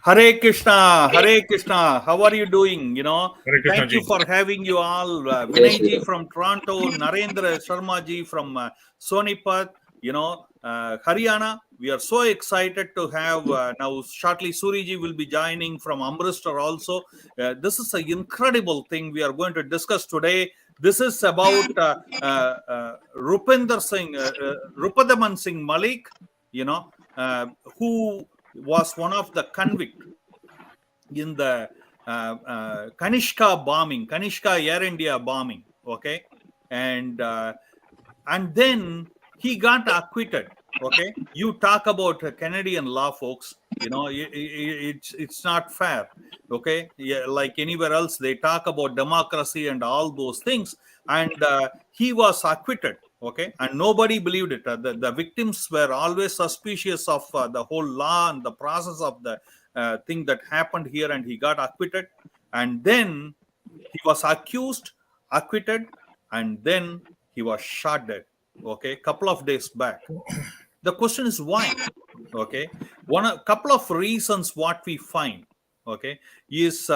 Hare Krishna, Hare Krishna. How are you doing? Hare Krishna Thank you ji. for having you all. Jai Vinay Shri ji Ram. from Toronto, Narendra Sharma ji from Sonipat, Haryana. We are so excited to have now shortly Suri ji will be joining from Amritsar also. This is an incredible thing we are going to discuss today. This is about Ripudaman Singh Malik, you know, who was one of the convict in the Kanishka Air India bombing. Okay, and then he got acquitted. Okay, you talk about Canadian law, folks. It's not fair. Okay, yeah, like anywhere else, they talk about democracy and all those things, and he was acquitted. Okay, and nobody believed it. The victims were always suspicious of the whole law and the process of the thing that happened here, and he got acquitted. And then he was accused, acquitted, and then he was shot dead. Okay, couple of days back. The question is why? Okay, a couple of reasons what we find. Okay, is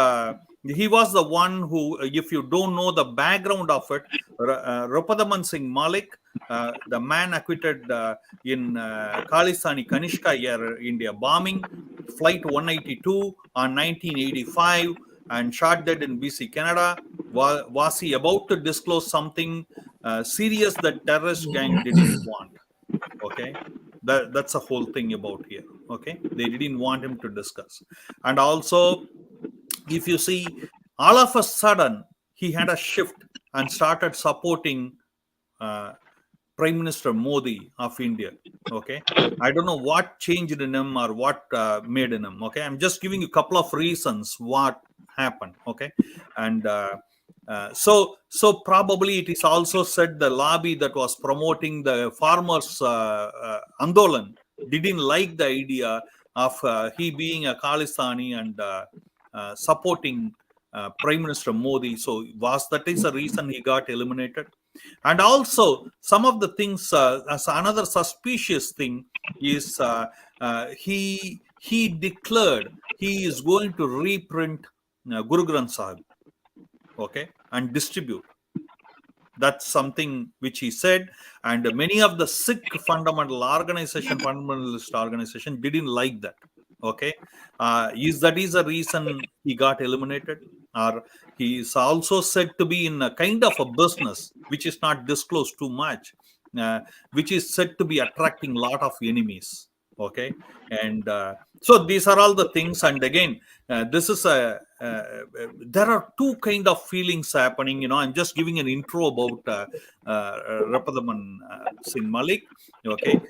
he was the one who, if you don't know the background of it, Ripudaman Singh Malik, the man acquitted in Khalistani Kanishka Air India bombing, flight 182 on 1985, and shot dead in BC, Canada. Was he about to disclose something serious that terrorist gang didn't want? Okay, that's a whole thing about here. Okay, they didn't want him to discuss. And also, if you see, all of a sudden he had a shift and started supporting Prime Minister Modi of India. Okay, I don't know what changed in him or what made in him. Okay, I'm just giving you a couple of reasons what happened. Okay, and so probably it is also said the lobby that was promoting the farmers Andolan didn't like the idea of he being a Khalistani and supporting Prime Minister Modi. So was that is the reason he got eliminated? And also some of the things as another suspicious thing is he declared he is going to reprint Guru Granth Sahib, okay, and distribute. That's something which he said, and many of the Sikh fundamentalist organization didn't like that. Okay, that is the reason he got eliminated, or he is also said to be in a kind of a business which is not disclosed too much, which is said to be attracting a lot of enemies. Okay, and so these are all the things. And again, this is there are two kind of feelings happening. I'm just giving an intro about Ripudaman Singh Malik. Okay,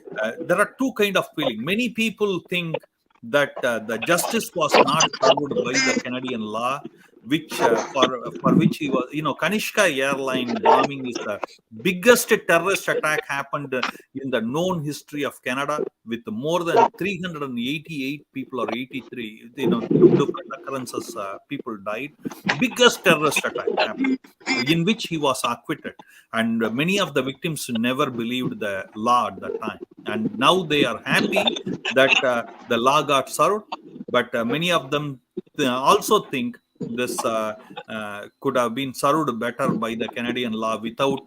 there are two kind of feeling. Many people think that the justice was not served by the Canadian law, which for which he was, Kanishka airline bombing is the biggest terrorist attack happened in the known history of Canada, with more than 388 people or 83, two different occurrences, people died. Biggest terrorist attack happened, in which he was acquitted, and many of the victims never believed the law at that time, and now they are happy that the law got served. But many of them also think this could have been served better by the Canadian law without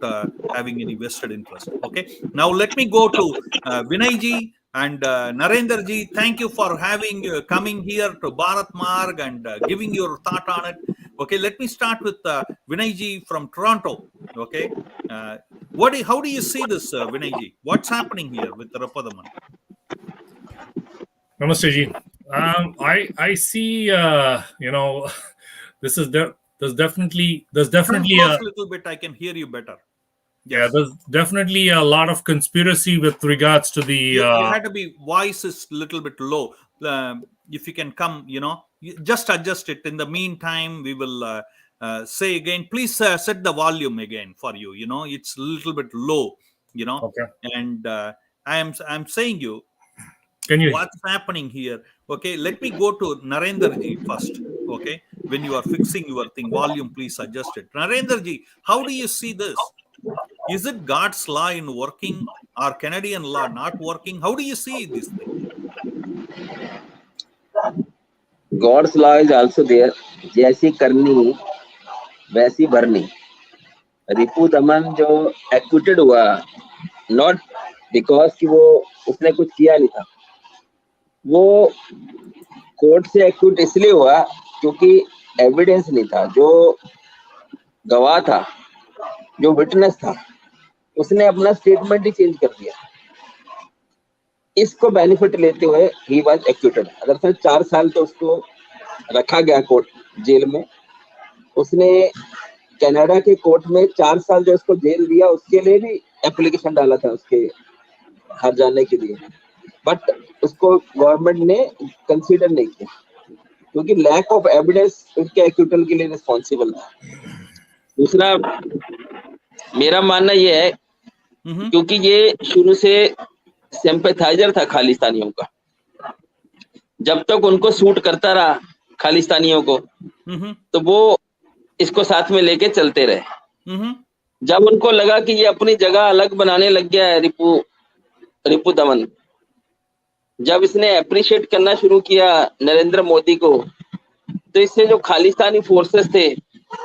having any vested interest. Okay, now let me go to Vinay ji and Narendra ji. Thank you for having coming here to Bharat Marg and giving your thought on it. Okay, let me start with Vinay ji from Toronto. Okay, how do you see this, Vinay ji? What's happening here with the Ripudaman? Namaste ji. I see. This is there's definitely Come close a a little bit. I can hear you better. yeah. There's definitely a lot of conspiracy with regards to the. You had to be voice is little bit low. If you can come, just adjust it. In the meantime, we will say again. Please set the volume again for you. It's a little bit low. Okay. And I'm saying you Can you? what's happening here. Okay, let me go to Narendra ji first. Okay, when you are fixing your thing, volume, please adjust it. Narendra ji, how do you see this? Is it God's law in working or Canadian law not working? How do you see this thing? God's law is also there, जैसी करनी वैसी भरनी। रिपुदमन जो acquitted हुआ, not because कि वो उसने कुछ किया नहीं था, वो कोर्ट से एक्विट इसलिए हुआ क्योंकि एविडेंस नहीं था। जो गवाह था, जो विटनेस था, उसने अपना स्टेटमेंट ही चेंज कर दिया। इसको बेनिफिट लेते हुए ही वाज एक्विटेड। अगर सर 4 साल तो उसको रखा गया कोर्ट जेल में, उसने कनाडा के कोर्ट में 4 साल जो उसको जेल दिया, उसके लिए भी एप्लीकेशन डाला था उसके हार जाने के लिए, बट उसको गवर्नमेंट ने कंसीडर नहीं किया क्योंकि लैक ऑफ एविडेंस उसके एक्विटल के लिए रिस्पॉन्सिबल था। दूसरा मेरा मानना ये है क्योंकि ये शुरू से सिंपैथाइजर था खालिस्तानियों का, जब तक उनको सूट करता रहा खालिस्तानियों को, तो वो इसको साथ में लेके चलते रहे। जब उनको लगा कि ये अपनी जगह अलग बनाने लग गया है रिपुदमन, जब इसने अप्रिशिएट करना शुरू किया नरेंद्र मोदी को, तो इससे जो खालिस्तानी फोर्सेस थे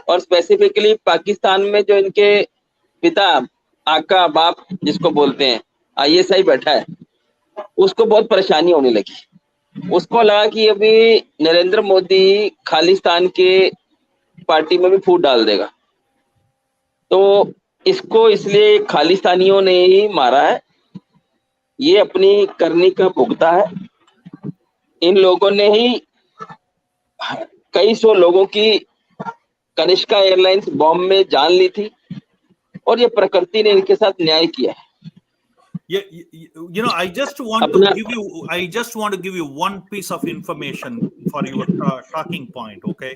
और स्पेसिफिकली पाकिस्तान में जो इनके पिता, आका, बाप जिसको बोलते हैं, आईएसआई बैठा है, उसको बहुत परेशानी होने लगी। उसको लगा कि अभी नरेंद्र मोदी खालिस्तान के पार्टी में भी फूट डाल देगा, तो इसको इसलिए खालिस्तानियों ने ही मारा है, ये अपनी करनी का भुगता है। इन लोगों ने ही कई सौ लोगों की कनिष्का एयरलाइंस बॉम्ब में जान ली थी और ये प्रकृति ने इनके साथ न्याय किया है। Yeah, you know, I just want to give you one piece of information for your talking point, okay?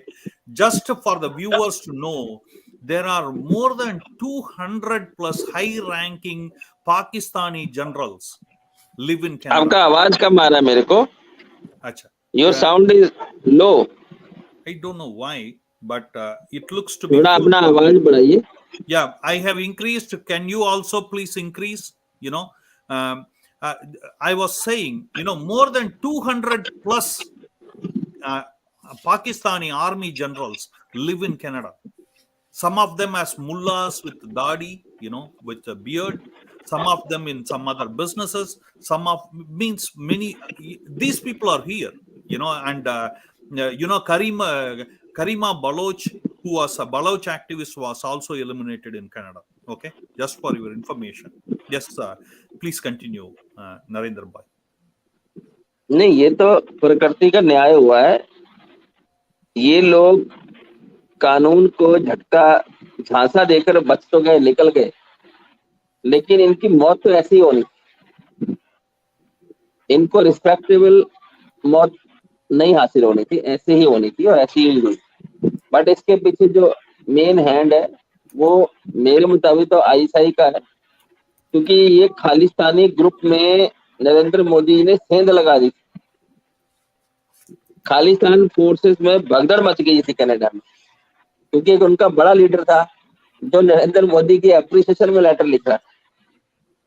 Just for the viewers to know, there are more than 200 plus high-ranking Pakistani generals live in Canada. आपका आवाज कम आ रहा है मेरे को। अच्छा. Your sound is low. I don't know why, but it looks to be. थोड़ा अपना आवाज बढ़ाइए। Yeah, I have increased. Can you also please increase? You know, I was saying, you know, more than 200 plus Pakistani army generals live in Canada. Some of them as mullahs with dadi, you know, with a beard. Some of them in some other businesses. Some of means many. These people are here, you know, and you know, Karima Baloch, who was a Baloch activist, was also eliminated in Canada. Okay, just for your information. Yes, please continue, Narendra Bhai. नहीं, ये तो प्रकृति का न्याय हुआ है। ये लोग कानून को झटका झांसा देकर बच तो गए, निकल गए, लेकिन इनकी मौत तो ऐसी होनी, इनको रिस्पेक्टेबल मौत नहीं हासिल होनी थी, ऐसे ही होनी थी और ऐसी ही हुई। बट इसके पीछे जो मेन हैंड है वो मेरे मुताबिक तो आईएसआई का है, क्योंकि ये खालिस्तानी ग्रुप में नरेंद्र मोदी ने सेंध लगा दी। खालिस्तान फोर्सेस में भगदड़ मच गई थी कनाडा में, क्योंकि एक उनका बड़ा लीडर था जो नरेंद्र मोदी की एप्रिसिएशन में लेटर लिख रहा था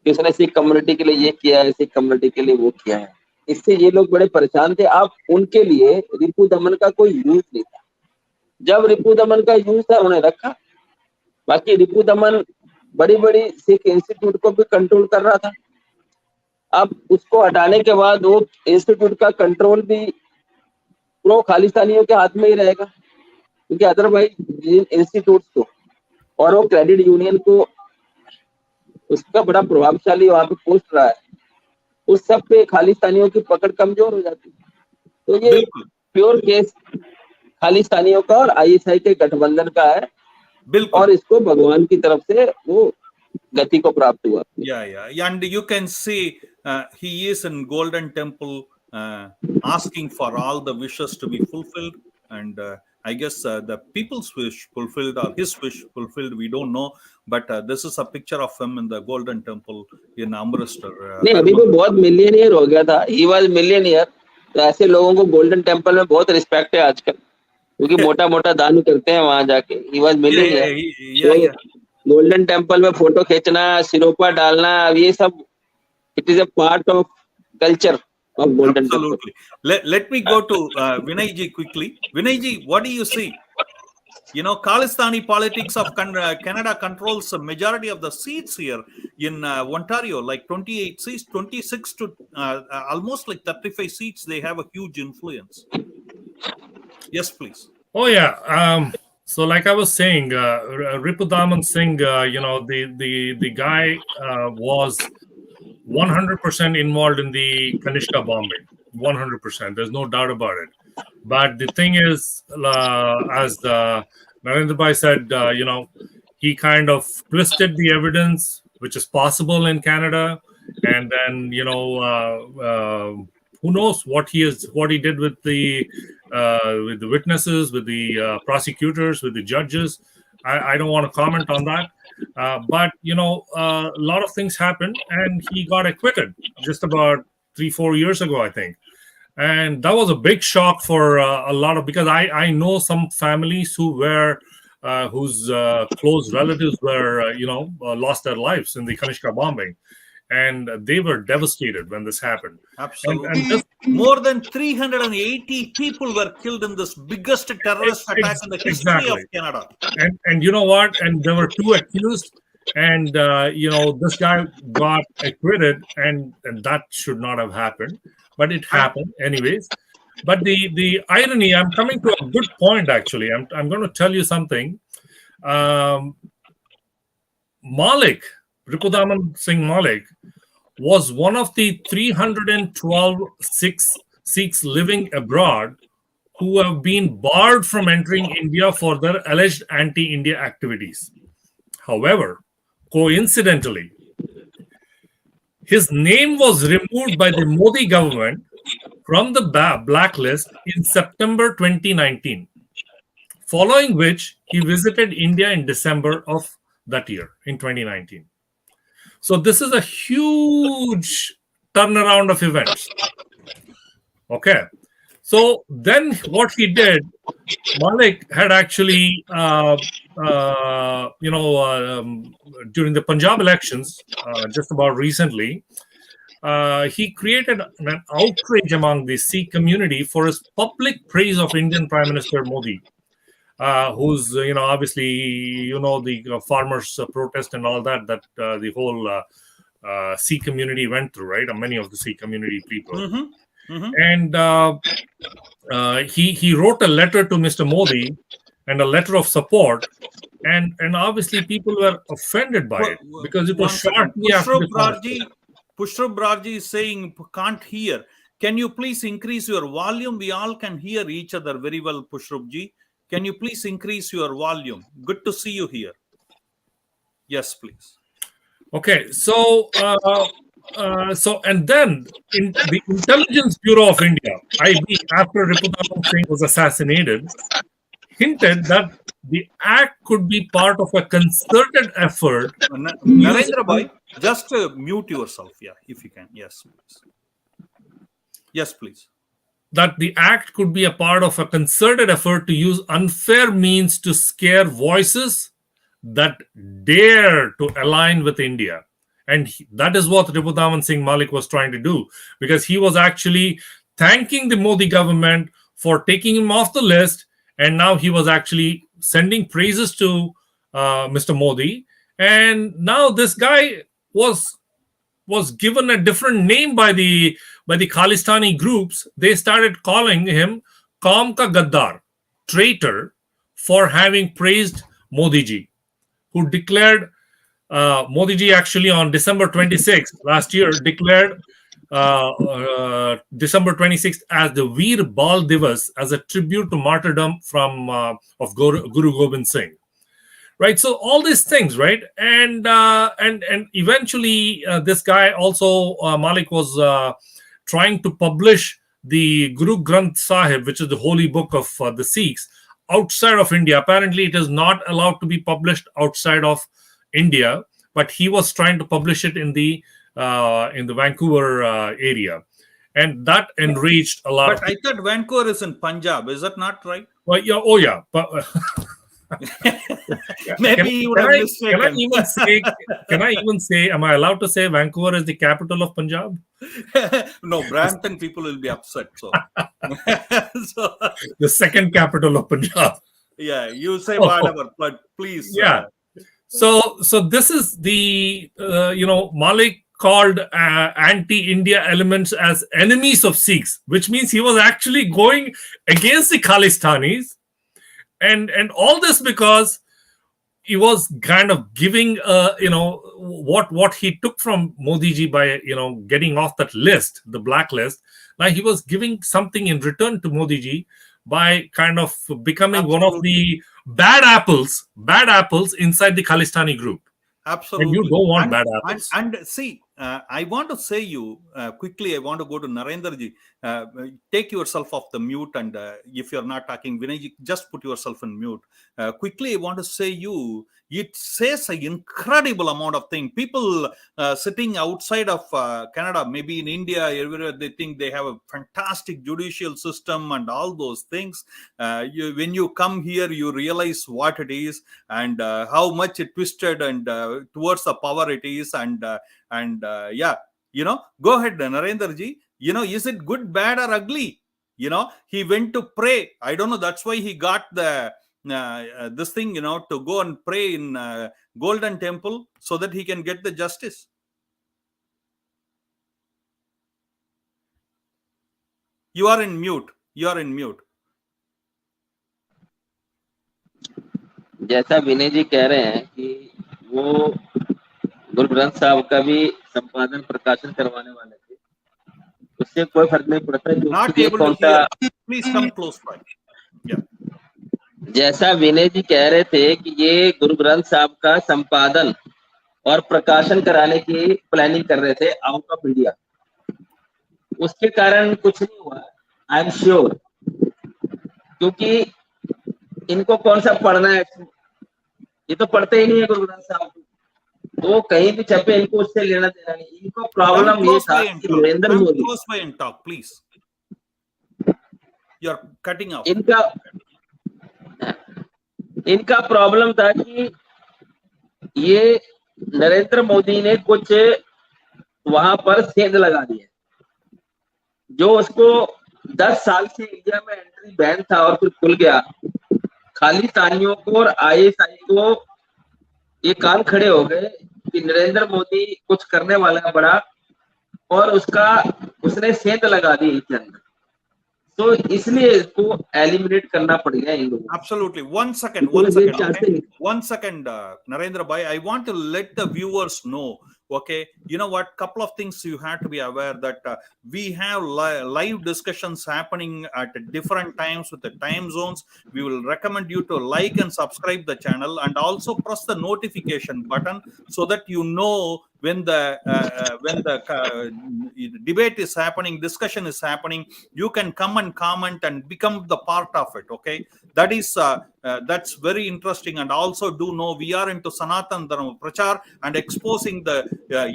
कि उसने सिख कम्युनिटी के लिए ये किया है, सिख कम्युनिटी के लिए वो किया है। इससे ये लोग बड़े परेशान थे। अब उनके लिए रिपुदमन का कोई यूज नहीं था। जब रिपुदमन का यूज था उन्हें रखा। बाकी रिपुदमन बड़ी बड़ी सिख इंस्टीट्यूट को भी कंट्रोल कर रहा था। अब उसको हटाने के बाद वो इंस्टीट्यूट का कंट्रोल भी प्रो खालिस्तानियों के हाथ में ही रहेगा, क्योंकि अदरवाइज इंस्टीट्यूट को और वो क्रेडिट यूनियन को उसका बड़ा प्रभावशाली वहां पे पोस्ट रहा है, उस सब पे खालिस्तानियों की पकड़ कमजोर हो जाती है। तो ये प्योर केस खालिस्तानियों का और आईएसआई के गठबंधन का है, और इसको भगवान की तरफ से वो गति को प्राप्त हुआ। Yeah, and you can see he is in Golden Temple asking for all the wishes to be fulfilled, and I guess the people's wish fulfilled or his wish fulfilled, we don't know, but this is a picture of him in the Golden Temple in Amritsar. नहीं, अभी वो बहुत millionaire हो गया था, he was millionaire। तो ऐसे लोगों को गोल्डन टेम्पल में बहुत रिस्पेक्ट है आजकल, क्योंकि मोटा मोटा दान करते हैं वहां जाके। he was millionaire। Golden temple में फोटो खींचना, सिरोपा डालना, ये सब it is a part of culture of golden Absolutely. Let me go to Vinayji quickly. Vinayji, what do you see? You know, Khalistani politics of Canada controls a majority of the seats here in Ontario, like 28 seats, 26 to almost like 35 seats. They have a huge influence. Yes, please. Oh yeah. So like I was saying, Ripudaman Singh, the guy was 100% involved in the Kanishka bombing. 100%. There's no doubt about it. But the thing is, as Narendra Bhai said, he kind of twisted the evidence, which is possible in Canada, and then who knows what he did with the witnesses, with the prosecutors, with the judges. I don't want to comment on that. But a lot of things happened, and he got acquitted just about 3-4 years ago, I think. And that was a big shock for a lot of, because I know some families whose close relatives were lost their lives in the Kanishka bombing, and they were devastated when this happened. Absolutely. More than 380 people were killed in this biggest terrorist attack in the history of Canada. And you know what? And there were 2 accused, and this guy got acquitted, and that should not have happened, but it happened anyways. But the irony, I'm coming to a good point actually. I'm going to tell you something. Malik, Ripudaman Singh Malik, was one of the 312 Sikhs living abroad who have been barred from entering India for their alleged anti-India activities. However, coincidentally, his name was removed by the Modi government from the blacklist in September 2019, following which he visited India in December of that year, in 2019. So this is a huge turnaround of events. Okay. So then what he did, Malik had actually, during the Punjab elections, just about recently, he created an outrage among the Sikh community for his public praise of Indian Prime Minister Modi, who's, obviously, the farmers' protest and all that the whole Sikh community went through, right? Many of the Sikh community people. Mm-hmm. Mm-hmm. And he wrote a letter to Mr. Modi and a letter of support, and obviously people were offended by it because it was shortly after Pushrab Brarji is saying, can't hear. Can you please increase your volume? We all can hear each other very well, Pushrabji. Can you please increase your volume? Good to see you here. Yes, please. Okay, so and then in the Intelligence Bureau of India, IB, after Ripudaman Singh was assassinated, hinted that the act could be part of a concerted effort. Narendra Bhai, just mute yourself, if you can. Yes, please. Yes, please. That the act could be a part of a concerted effort to use unfair means to scare voices that dare to align with India. And that is what Ripudaman Singh Malik was trying to do, because he was actually thanking the Modi government for taking him off the list, and now he was actually sending praises to Mr. Modi. And now this guy was given a different name by the Khalistani groups. They started calling him Kaum Ka Gaddar, traitor, for having praised Modi ji, who declared Modi ji actually on December 26th last year declared December 26th as the Veer Bal Divas, as a tribute to martyrdom of Guru Gobind Singh. Right, so all these things, right, and eventually this guy also Malik was trying to publish the Guru Granth Sahib, which is the holy book of the Sikhs, outside of India. Apparently, it is not allowed to be published outside of India, but he was trying to publish it in the Vancouver area, and that enraged a lot. But I thought Vancouver is in Punjab. Is that not right? Well, yeah. Oh, yeah. But, Maybe you would have mistaken. Can I even say, am I allowed to say Vancouver is the capital of Punjab? No, Brampton people will be upset. So, The second capital of Punjab. Yeah, you say whatever, but please. Yeah. So this is the Malik called anti-India elements as enemies of Sikhs, which means he was actually going against the Khalistanis, and all this because he was kind of giving what he took from Modi ji by getting off that list, the blacklist. Now he was giving something in return to Modi ji by kind of becoming one of the bad apples inside the Khalistani group. Absolutely. And you don't want bad apples. And see, I want to say you quickly, I want to go to Narendra ji. Take yourself off the mute, and if you're not talking, Vinay ji, just put yourself in mute. Quickly, I want to say you, it says an incredible amount of things. People sitting outside of Canada, maybe in India, everywhere, they think they have a fantastic judicial system and all those things. When you come here, you realize what it is and how much it twisted and towards the power it is. And yeah, go ahead, Narendra ji. Is it good, bad, or ugly? He went to pray. I don't know. That's why he got the this thing, to go and pray in Golden Temple so that he can get the justice. You are in mute. जैसा विनय जी कह रहे हैं कि वो गुरु ग्रंथ साहब का भी संपादन प्रकाशन करवाने वाले थे, उससे कोई फर्क नहीं पड़ता कि प्लीज कम क्लोज बाय. जैसा विनय जी कह रहे थे कि ये गुरु ग्रंथ साहब का संपादन और प्रकाशन कराने की प्लानिंग कर रहे थे आउट ऑफ इंडिया, उसके कारण कुछ नहीं हुआ, आई एम श्योर, क्योंकि इनको कौन सा पढ़ना है, ये तो पढ़ते ही नहीं है गुरु ग्रंथ साहब, तो कहीं भी छपे इनको उससे लेना देना नहीं. इनको प्रॉब्लम ये था कि Narendra Modi, please you are cutting off, इनका प्रॉब्लम था कि ये नरेंद्र मोदी ने कुछ वहां पर सेंध लगा दिया, जो उसको 10 साल से इंडिया में एंट्री बैन था और फिर खुल गया. खालिस्तानियों को और आईएसआई को ये कान खड़े हो गए कि नरेंद्र मोदी कुछ करने वाला है बड़ा, और उसने सेंध लगा दी इसके अंदर, तो इसलिए इसको एलिमिनेट करना पड़ गया इन लोगों. Absolutely. One second, Narendra bhai, I want to let the viewers know. Okay, you know what? Couple of things you have to be aware that we have live discussions happening at different times with the time zones. We will recommend you to like and subscribe the channel, and also press the notification button so that you know when the debate is happening, discussion is happening. You can come and comment and become the part of it. Okay, that is that's very interesting. And also do know we are into Sanatan Dharma Prachar and exposing the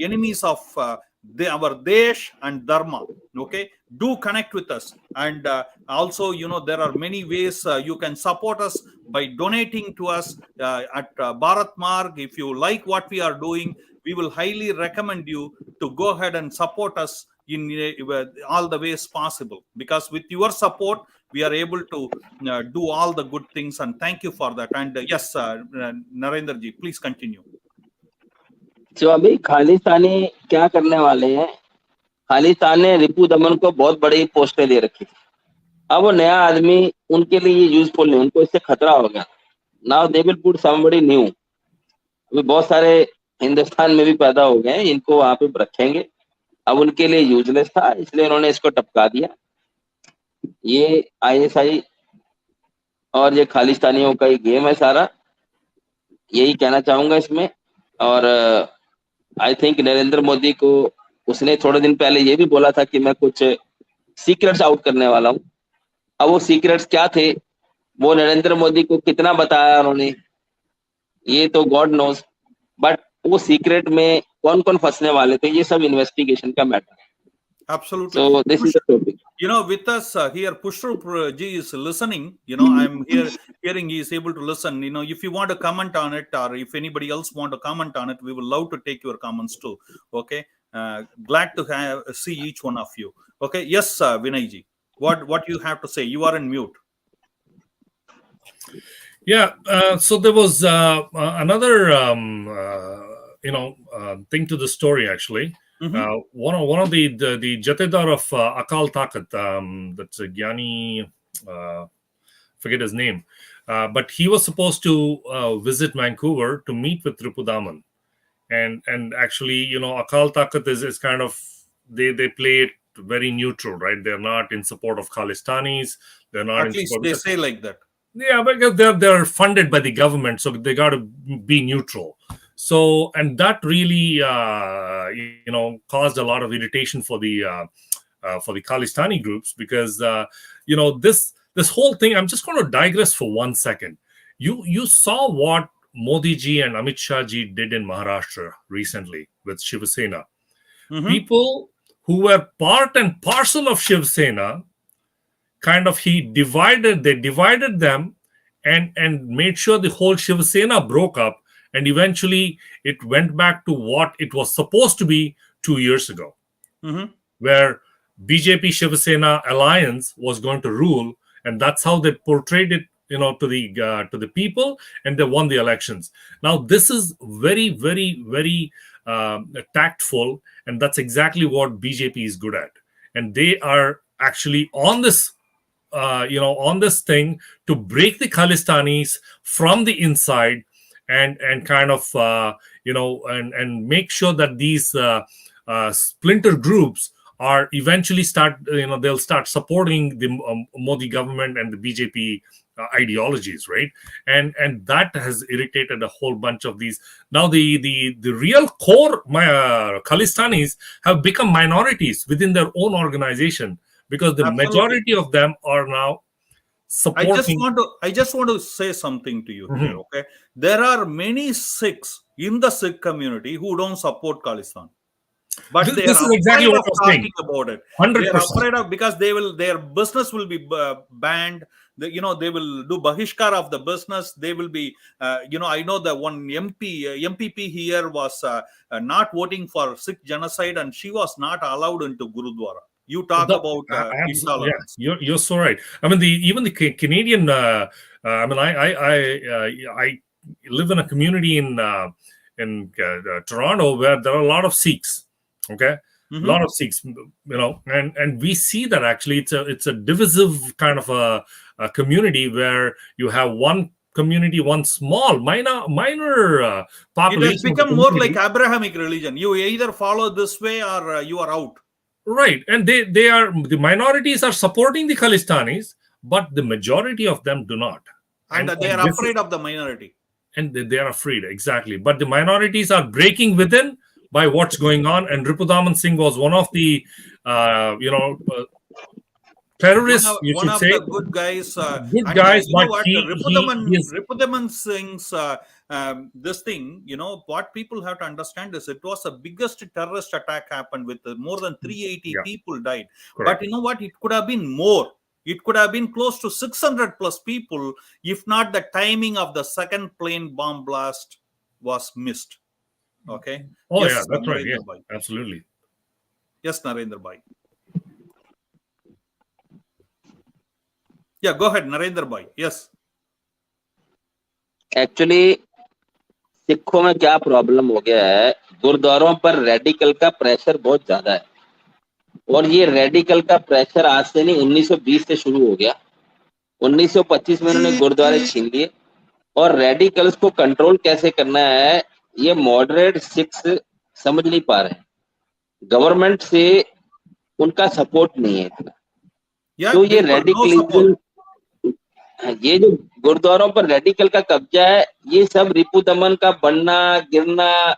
enemies of our Desh and Dharma. Okay, do connect with us, and also there are many ways you can support us by donating to us at Bharat Marg. If you like what we are doing, we will highly recommend you to go ahead and support us in all the ways possible, because with your support we are able to do all the good things, and thank you for that. And yes, Narendra ji, please continue. तो अभी खालिस्तानी क्या करने वाले हैं, खालिस्तान ने रिपुदमन को बहुत बड़ी पोस्टें दे रखी थी. अब वो नया आदमी उनके लिए यूजफुल नहीं, उनको इससे खतरा हो गया. Now they will put somebody new. अभी बहुत सारे हिंदुस्तान में भी पैदा हो गए हैं, इनको वहां पे रखेंगे. अब उनके लिए यूजलेस था, इसलिए उन्होंने इसको टपका दिया. ये आईएसआई और ये खालिस्तानियों का ही गेम है सारा, यही कहना चाहूंगा इसमें. और आई थिंक नरेंद्र मोदी को उसने थोड़े दिन पहले ये भी बोला था कि मैं कुछ सीक्रेट्स आउट करने वाला हूं. अब वो सीक्रेट्स क्या थे, वो नरेंद्र मोदी को कितना बताया उन्होंने, ये तो गॉड नोज. बट वो सीक्रेट में कौन कौन फंसने वाले थे, ये सब इन्वेस्टिगेशन का मैटर है. Absolutely. So this is the topic. You know, with us here, Pushru ji is listening. You know, I'm here hearing he is able to listen. You know, if you want to comment on it, or if anybody else want to comment on it, we will love to take your comments too. Okay, glad to see each one of you. Okay, yes, Vinay ji, what you have to say? You are in mute. Yeah. So there was another thing to the story actually. One of the Jatedar of Akal Takat, that's Gyani, forget his name, but he was supposed to visit Vancouver to meet with Ripudaman, and actually, Akal Takat is kind of, they play it very neutral, right? They're not in support of Khalistanis. They're not. At least they say like that. Yeah, because they're funded by the government, so they got to be neutral. So, and that really, caused a lot of irritation for the Khalistani groups, because this whole thing. I'm just going to digress for 1 second. You saw what Modi ji and Amit Shah ji did in Maharashtra recently with Shiv Sena. People who were part and parcel of Shiv Sena, kind of they divided them and made sure the whole Shiv Sena broke up, and eventually it went back to what it was supposed to be 2 years ago, where BJP Shiv Sena alliance was going to rule, and that's how they portrayed it, to the people, and they won the elections. Now this is very, very, very tactful, and that's exactly what BJP is good at, and they are actually on this thing to break the Khalistanis from the inside, and kind of and make sure that these splinter groups are eventually they'll start supporting the Modi government and the BJP ideologies, right? And that has irritated a whole bunch of these. Now the real core Khalistanis have become minorities within their own organization, because the majority of them are now supporting. I just want to say something to you here, okay? There are many Sikhs in the Sikh community who don't support Khalistan, but this is exactly what I was saying about it. 100%. They are afraid of, because their business will be banned. They will do bahishkar of the business. They will be, I know that one MPP here was not voting for Sikh genocide, and she was not allowed into Gurudwara. You talk about intolerance. Yeah, you're so right. I mean, even the Canadian. I live in a community in Toronto where there are a lot of Sikhs. Okay, a lot of Sikhs. And we see that actually it's a divisive kind of a community, where you have one community, one small minor population. It has become more like Abrahamic religion. You either follow this way or you are out. Right, and the minorities are supporting the Khalistanis, but the majority of them do not, and they are afraid of the minority. And they are afraid, exactly. But the minorities are breaking within by what's going on. And Ripudaman Singh was one of the terrorists. One of the good guys. Good guys, you know but Ripudaman Singh's this thing, what people have to understand is it was the biggest terrorist attack happened with more than 380 people died. Correct. But you know what? It could have been more. It could have been close to 600 plus people, if not the timing of the second plane bomb blast was missed. Okay. Oh, yes, yeah, that's right. Yeah, absolutely. Yes, Narendra Bhai. Yeah, go ahead, Narendra Bhai. Yes. Actually, सिखों में क्या problem हो गया है, गुरुद्वारों पर radical का pressure बहुत ज्यादा है, और ये रेडिकल का प्रेशर आज से नहीं 1920 से शुरू हो गया। 1925 में उन्होंने गुरुद्वारे छीन लिए, और रेडिकल्स को कंट्रोल कैसे करना है ये मॉडरेट सिख्स समझ नहीं पा रहे हैं। गवर्नमेंट से उनका सपोर्ट नहीं है इतना। तो ये रेडिकलिज्म, ये जो गुरुद्वारों पर रेडिकल का कब्जा है, ये सब रिपुदमन का बनना गिरना,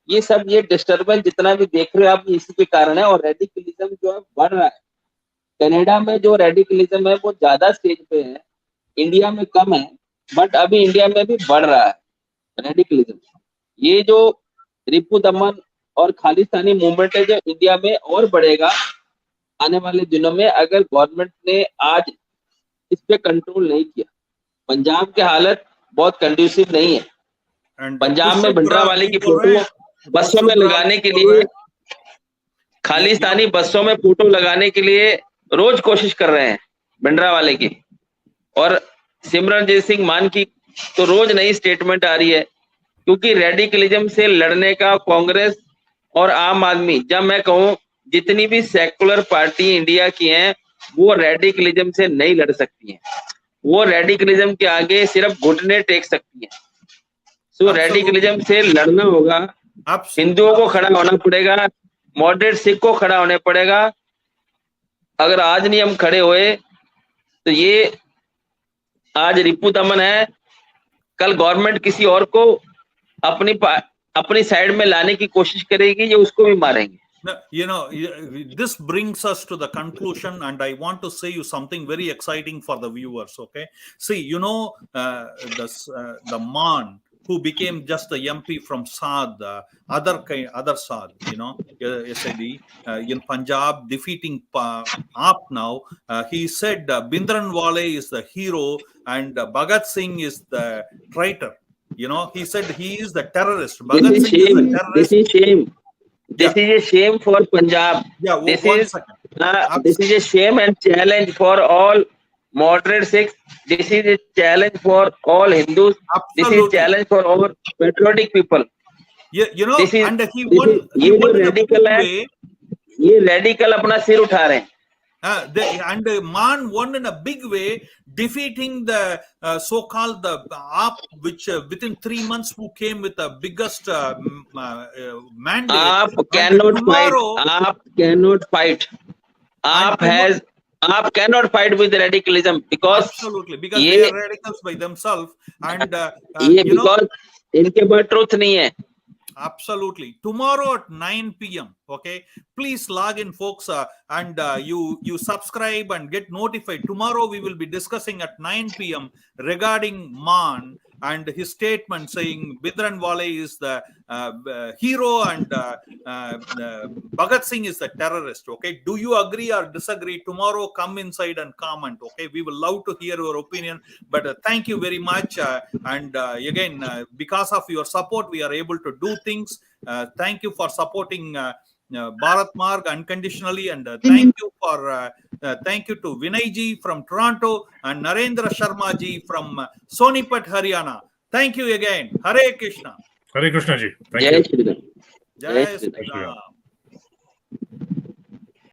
ये सब ये डिस्टर्बेंस जितना भी देख रहे हो आप, इसी के कारण है। और रेडिकलिज्म जो है बढ़ रहा है। कनाडा में जो रेडिकलिज्म है वो ज्यादा स्टेज पे है, इंडिया में कम है, बट अभी इंडिया में भी बढ़ रहा है रेडिकलिज्म। ये जो रिपुदमन और खालिस्तानी मूवमेंट है जो इंडिया में और बढ़ेगा, आने वाले दिनों में अगर गवर्नमेंट ने आज इस पे कंट्रोल नहीं किया, पंजाब की हालत बहुत कंड्यूसिव नहीं है। And पंजाब में Kushubra भिंडरावाले की भी बोल रहे हैं, फोटो बसों में Kushubra लगाने के भी बोल रहे लिए, हैं, खालिस्तानी बसों में फोटो लगाने के लिए रोज कोशिश कर रहे हैं भिंडरावाले की। और सिमरनजीत सिंह मान की तो रोज नई स्टेटमेंट आ रही है, क्योंकि रेडिकलिज्म से लड़ने का कांग्रेस और आम आदमी, जब मैं कहूं जितनी भी सेकुलर पार्टी इंडिया की हैं, वो रेडिकलिज्म से नहीं लड़ सकती हैं। वो रेडिकलिज्म के आगे सिर्फ घुटने टेक सकती हैं। सो रेडिकलिज्म से लड़ना होगा, हिंदुओं को खड़ा होना पड़ेगा, मॉडरेट सिख को खड़ा होने पड़ेगा। अगर आज नहीं हम खड़े हुए तो ये आज रिपुदमन है, कल गवर्नमेंट किसी और को अपनी साइड में लाने की कोशिश करेगी, ये उसको भी मारेंगे। You know, this brings us to the conclusion, and I want to say you something very exciting for the viewers. Okay, see, you know, the man who became just a MP from Saad, other Saad, you know, SID in Punjab, defeating AAP now. He said Bhindranwale is the hero and Bhagat Singh is the traitor. You know, he said he is the terrorist. Bhagat Singh is the terrorist. This is shame. This is a shame for Punjab. Yeah, this is a shame and challenge for all moderate Sikhs. This is a challenge for all Hindus. Absolutely. This is a challenge for all patriotic people. Yeah, you know, and he won. ये जो radical है, ये radical अपना सिर उठा रहे हैं. And Man won in a big way, defeating the so-called the AAP, which within 3 months who came with the biggest mandate. AAP cannot fight. AAP cannot fight. AAP cannot fight with radicalism because absolutely, because they are radicals by themselves, and because इनके पास truth नहीं है. Absolutely. Tomorrow at 9 p.m. Okay, please log in, folks, and you subscribe and get notified. Tomorrow we will be discussing at 9 p.m. regarding Man and his statement saying Bhindranwale is the hero and Bhagat Singh is the terrorist. Okay, do you agree or disagree? Tomorrow, come inside and comment. Okay, we will love to hear your opinion. But thank you very much. And again, because of your support, we are able to do things. Thank you for supporting Bharat Marg unconditionally, and thank you to Vinay ji from Toronto and Narendra Sharma ji from Sonipat, Haryana. Thank you again. Hare Krishna. Hare Krishna ji. Thank you. Jai Shri Ram. Jai Shri Ram.